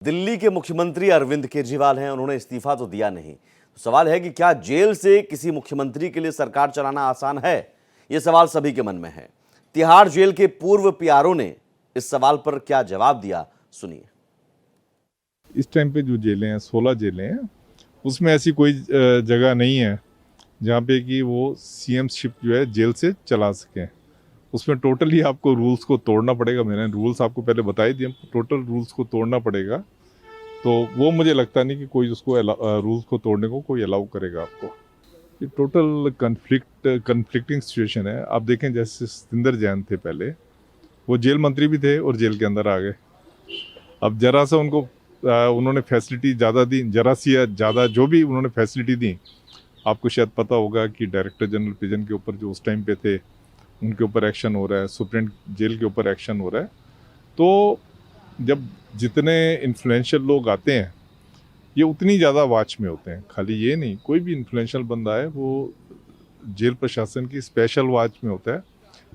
दिल्ली के मुख्यमंत्री अरविंद केजरीवाल हैं, उन्होंने इस्तीफा तो दिया नहीं। तो सवाल है कि क्या जेल से किसी मुख्यमंत्री के लिए सरकार चलाना आसान है? ये सवाल सभी के मन में है। तिहाड़ जेल के पूर्व पीआरओ ने इस सवाल पर क्या जवाब दिया, सुनिए। इस टाइम पे जो जेलें हैं 16 जेलें हैं, उसमें ऐसी कोई जगह नहीं है जहाँ पे कि वो सीएमशिप जो है जेल से चला सकें। उसमें टोटली आपको रूल्स को तोड़ना पड़ेगा। मैंने रूल्स आपको पहले बताई दिए, टोटल रूल्स को तोड़ना पड़ेगा। तो वो मुझे लगता नहीं कि कोई उसको रूल्स को तोड़ने को कोई अलाउ करेगा आपको। ये टोटल कन्फ्लिक्टिंग सिचुएशन है। आप देखें जैसे सतिंदर जैन थे पहले, वो जेल मंत्री भी थे और जेल के अंदर आ गए। अब जरा सा उनको उन्होंने फैसिलिटी ज़्यादा दी, जरा सी या ज़्यादा जो भी उन्होंने फैसिलिटी दी, आपको शायद पता होगा कि डायरेक्टर जनरल प्रिजन के ऊपर जो उस टाइम पे थे उनके ऊपर एक्शन हो रहा है, सुप्रीम जेल के ऊपर एक्शन हो रहा है। तो जब जितने इन्फ्लुएंशियल लोग आते हैं ये उतनी ज़्यादा वाच में होते हैं। खाली ये नहीं, कोई भी इन्फ्लुएंशियल बंदा है वो जेल प्रशासन की स्पेशल वाच में होता है।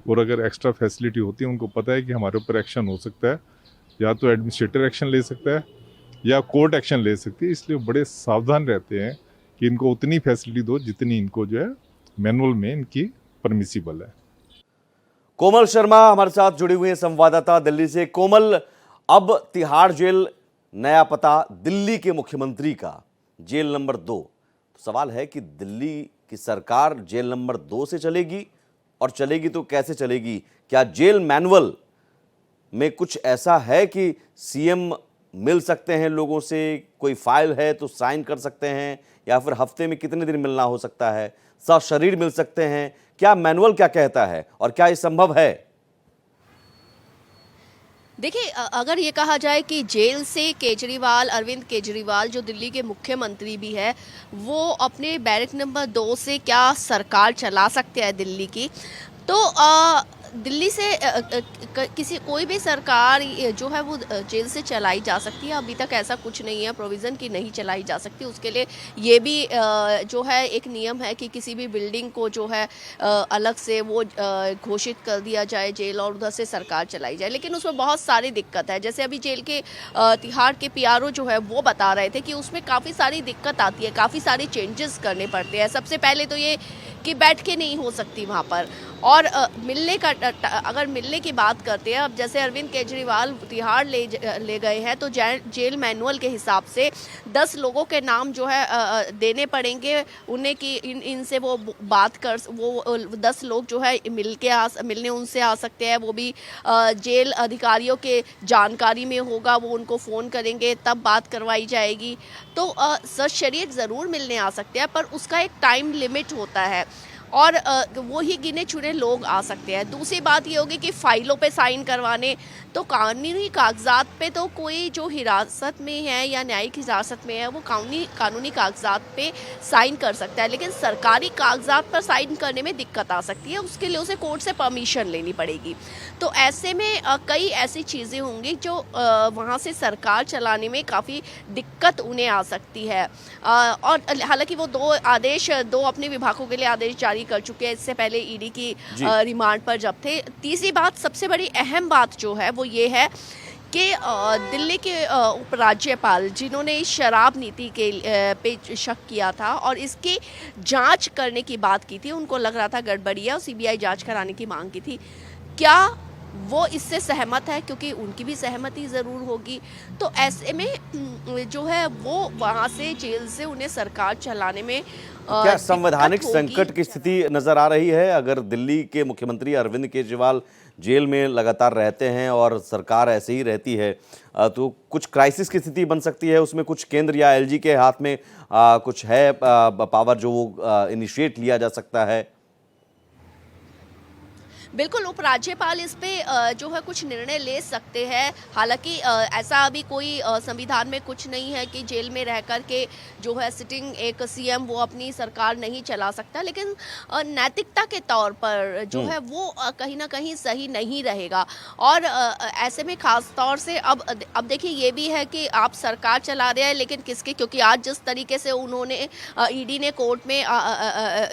और अगर एक्स्ट्रा फैसिलिटी होती है, उनको पता है कि हमारे ऊपर एक्शन हो सकता है, या तो एडमिनिस्ट्रेटिव एक्शन ले सकता है या कोर्ट एक्शन ले सकती है। इसलिए बड़े सावधान रहते हैं कि इनको उतनी फैसिलिटी दो जितनी इनको जो है मैनुअल में इनकी परमिसिबल है। कोमल शर्मा हमारे साथ जुड़ी हुई हैं, संवाददाता दिल्ली से। कोमल, अब तिहाड़ जेल नया पता दिल्ली के मुख्यमंत्री का, जेल नंबर 2। सवाल है कि दिल्ली की सरकार जेल नंबर 2 से चलेगी, और चलेगी तो कैसे चलेगी? क्या जेल मैनुअल में कुछ ऐसा है कि सीएम मिल सकते हैं लोगों से, कोई फाइल है तो साइन कर सकते हैं, या फिर हफ्ते में कितने दिन मिलना हो सकता है, सशरीर मिल सकते हैं? क्या मैनुअल क्या कहता है और क्या ये संभव है? देखिए, अगर ये कहा जाए कि जेल से केजरीवाल, अरविंद केजरीवाल जो दिल्ली के मुख्यमंत्री भी है, वो अपने बैरक नंबर 2 से क्या सरकार चला सकते हैं दिल्ली की, तो दिल्ली से किसी कोई भी सरकार जो है वो जेल से चलाई जा सकती है। अभी तक ऐसा कुछ नहीं है प्रोविज़न की नहीं चलाई जा सकती। उसके लिए ये भी जो है एक नियम है कि किसी भी बिल्डिंग को जो है अलग से वो घोषित कर दिया जाए जेल, और उधर से सरकार चलाई जाए। लेकिन उसमें बहुत सारी दिक्कत है। जैसे अभी जेल के तिहाड़ के पीआरओ जो है वो बता रहे थे कि उसमें काफ़ी सारी दिक्कत आती है, काफ़ी सारे चेंजेस करने पड़ते हैं। सबसे पहले तो ये कि बैठ के नहीं हो सकती वहाँ पर, और मिलने का अगर मिलने की बात करते हैं, अब जैसे अरविंद केजरीवाल तिहाड़ ले गए हैं, तो जेल मैनुअल के हिसाब से 10 लोगों के नाम जो है देने पड़ेंगे उन्हें कि इनसे वो बात कर, वो 10 लोग जो है मिलने उनसे आ सकते हैं। वो भी जेल अधिकारियों के जानकारी में होगा, वो उनको फ़ोन करेंगे तब बात करवाई जाएगी। तो सशरीर ज़रूर मिलने आ सकते हैं, पर उसका एक टाइम लिमिट होता है, और वो ही गिने चुने लोग आ सकते हैं। दूसरी बात ये होगी कि फ़ाइलों पे साइन करवाने, तो कानूनी कागजात पे तो कोई जो हिरासत में है या न्यायिक हिरासत में है वो कानूनी कागजात पे साइन कर सकता है, लेकिन सरकारी कागजात पर साइन करने में दिक्कत आ सकती है। उसके लिए उसे कोर्ट से परमिशन लेनी पड़ेगी। तो ऐसे में कई ऐसी चीज़ें होंगी जो वहाँ से सरकार चलाने में काफ़ी दिक्कत उन्हें आ सकती है। और हालांकि वो दो अपने विभागों के लिए आदेश जारी कर चुके हैं, इससे पहले ईडी की रिमांड पर जब थे। तीसरी बात, सबसे बड़ी अहम बात जो है वो ये है कि दिल्ली के उपराज्यपाल जिन्होंने इस शराब नीति के पे शक किया था और इसकी जांच करने की बात की थी, उनको लग रहा था गड़बड़ी है और सीबीआई जांच कराने की मांग की थी, क्या वो इससे सहमत है? क्योंकि उनकी भी सहमति ज़रूर होगी। तो ऐसे में जो है वो वहाँ से जेल से उन्हें सरकार चलाने में क्या संवैधानिक संकट की स्थिति नजर आ रही है? अगर दिल्ली के मुख्यमंत्री अरविंद केजरीवाल जेल में लगातार रहते हैं और सरकार ऐसे ही रहती है, तो कुछ क्राइसिस की स्थिति बन सकती है। उसमें कुछ केंद्र या एलजी के हाथ में कुछ है पावर जो वो इनिशिएट लिया जा सकता है? बिल्कुल, उपराज्यपाल इस पे जो है कुछ निर्णय ले सकते हैं। हालांकि ऐसा अभी कोई संविधान में कुछ नहीं है कि जेल में रह कर के जो है सिटिंग एक सीएम वो अपनी सरकार नहीं चला सकता, लेकिन नैतिकता के तौर पर जो है वो कहीं ना कहीं सही नहीं रहेगा। और ऐसे में खास तौर से अब देखिए ये भी है कि आप सरकार चला रहे हैं, लेकिन किसके, क्योंकि आज जिस तरीके से उन्होंने ईडी ने कोर्ट में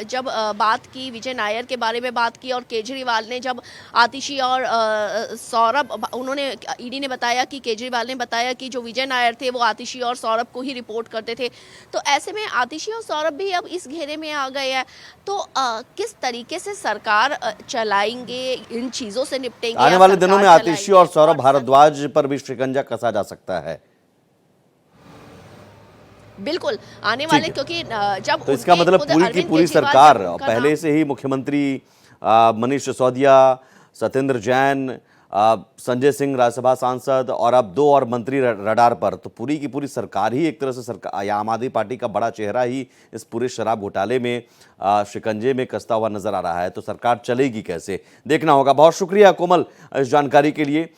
जब बात की, विजय नायर के बारे में बात की और केजरीवाल ने जब आतिशी और सौरभ, उन्होंने, ईडी ने बताया कि केजरीवाल ने बताया कि जो विजय नायर थे वो आतिशी और सौरभ को ही रिपोर्ट करते थे, तो ऐसे में आतिशी और सौरभ भी अब इस घेरे में आ गए हैं। तो किस तरीके से सरकार चलाएंगे, इन चीजों से निपटेंगे? आने या वाले सरकार दिनों में आतिशी चलाएंगे? और सौरभ भारद्वाज पर भी शिकंजा कसा जा सकता है। बिल्कुल, आने ठीक वाले, है। क्योंकि जब तो इसका उनके मतलब खुद पूरी की अरविंद पूरी केजरीवाल सरकार जब उनका पहले नाम- से ही मुख्यमंत्री मनीष सिसोदिया, सत्येंद्र जैन, संजय सिंह राज्यसभा सांसद और अब 2 और मंत्री रडार पर, तो पूरी की पूरी सरकार ही एक तरह से सरकार या आम आदमी पार्टी का बड़ा चेहरा ही इस पूरे शराब घोटाले में शिकंजे में कसता हुआ नजर आ रहा है। तो सरकार चलेगी कैसे, देखना होगा। बहुत शुक्रिया कोमल इस जानकारी के लिए।